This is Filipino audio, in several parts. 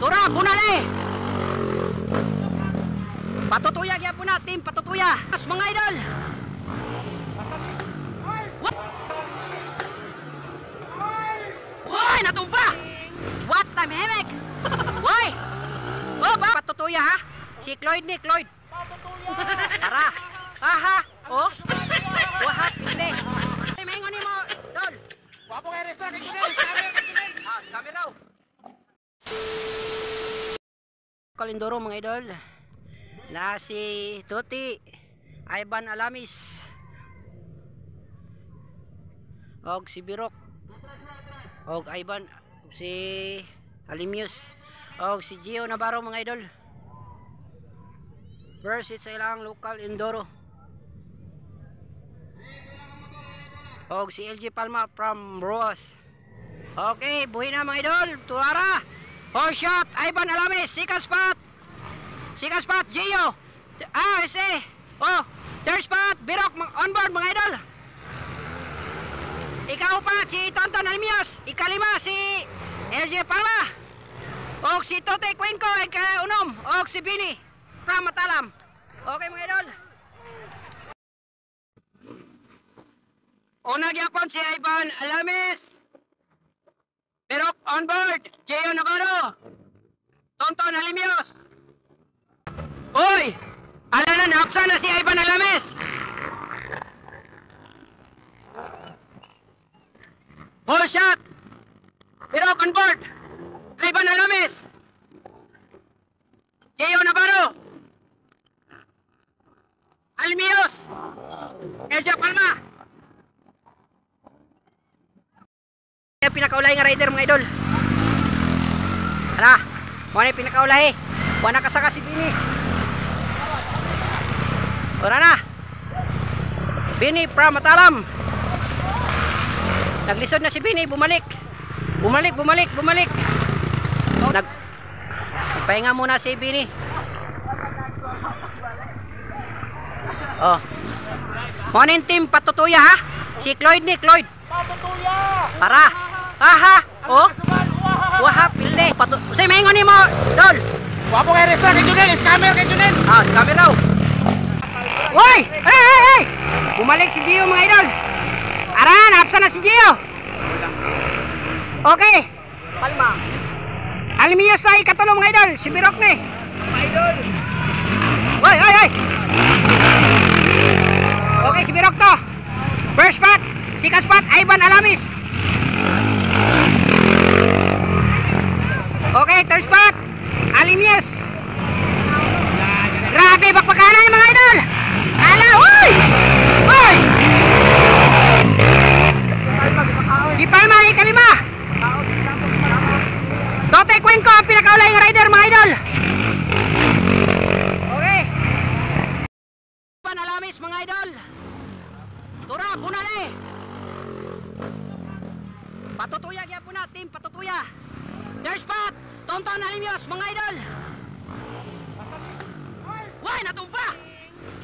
Tura, bunali! Patutuya kaya po na, team, patutuya! Mga idol! Woy! Natumpa! What the heck? Woy! Oh, ba? Patutuya ha? Si Cloyd ni, Cloyd! Tara! Aha! Oh! Wahap! Hindi! Maingon ni mo, Dol! Wapo kay restaurant, kay Junel! Kami raw! Kalindoro mga idol na si Tuti Ivan Alamis og si Birok og Ivan si Alimius og si Gio Navarro mga idol versus sa ilang local Indoro og si LG Palma from Roas. Okay, buhay na mga idol, tuwara. Four shot, Ivan Alamis, second spot, Gio, oh, third spot, Birok, on board mga idol. Ikaw pa, si Tonton Alimios, ikalima si LG Palma, og si Tote Cuenco, ikaunom, og si Bini, from Matalam. Okay mga idol. Una gyapon si Ivan Alamis, Birok on board, Gio Navarro, Tonton Alimios. Uy! Ala na, napsa na si Ivan Alamis. Full shot, Birok on board, Ivan Alamis, Gio Navarro, Alimios, Elja Palma. Pinakaulay nga rider mga idol. Hala, wala pinakaulay. Wala kasaka si Bini. Wala na. Bini from Matalam. Naglisod na si Bini, bumalik. Bumalik. Nagpahinga muna si Bini. Oh. Morning team, patutuya ha. Si Cloyd ni, Cloyd. Patutuya! Para. Aha! Oh! Wahap! Pilde! Say, maingon ni mo! Dol! Wapo kay restaurant, kay Junel! Scammer kay Junel! Scammer raw! Woy! Hey! Bumalik si Gio mga idol! Aran! Hapsa na si Gio! Okay! Palma! Alimios ay katulong mga idol! Si Birok ni! Mga idol! Woy! Okay, si Birok to! First spot! Second spot! Ivan Alamis! Okay, third spot, Alimios. Grabe, bakbakanan mga idol. Ala, uy! Di Palma, ikalima. Tote Cuenco, ang pinakaulay ng rider mga idol. Okay. Ivan Alamis mga idol. Tura, bunali. Patutuya kaya po na, team, patutuya. Third spot, Tonton Alimios mga idol. Woy, natumpa!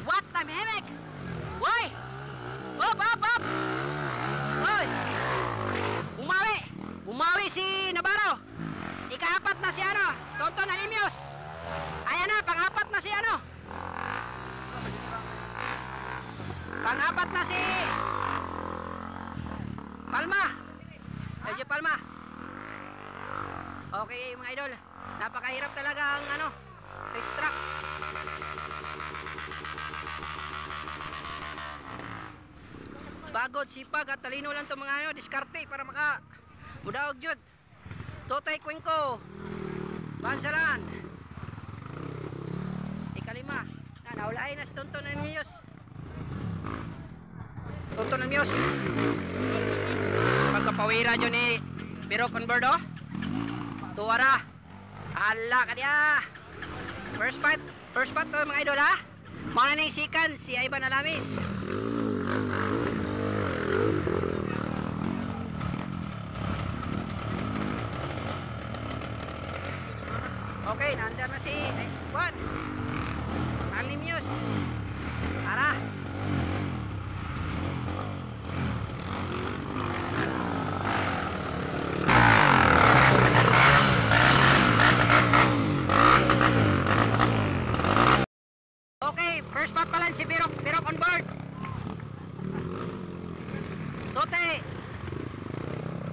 What the heck? Woy! Up! Woy! Bumawi si Navarro. Ika-apat na si ano, Tonton Alimios. Ayan na, pang-apat na si ano. Pang-apat na si Palma. LG Palma. Okay mga idol, napakahirap talaga ang ano, race track. Bagod, sipag at talino lang itong mga ano, diskarte para maka mudaog jud. Totoy Cuenco, Bansalan, ikalima. Naulaay na si Tonton Alimios. Pagkapawira dyan ni Birok on board oh. Tuwara. Hala ka diya. First spot to mga idol ha. Mga na yung sikan si Ivan Alamis. Okay, nandyan na si Juan Alimios. Tara.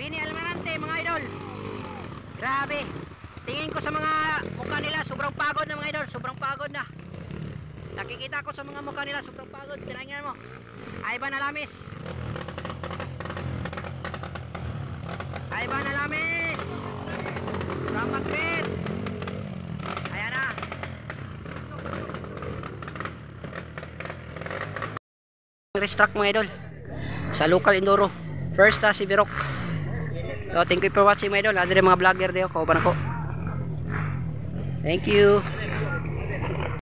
Benny Almirante mga idol. Grabe. Tingin ko sa mga mukha nila, sobrang pagod na mga idol, sobrang pagod na. Nakikita ko sa mga mukha nila, sobrang pagod. Tingnan mo. Ivan Alamis. Ivan Alamis. From Macbeth. Ayan na. Race track mga idol. Sa local enduro. First si Birok. So thank you for watching mga idol. Ada mga vlogger dito. Kauban ako. Thank you.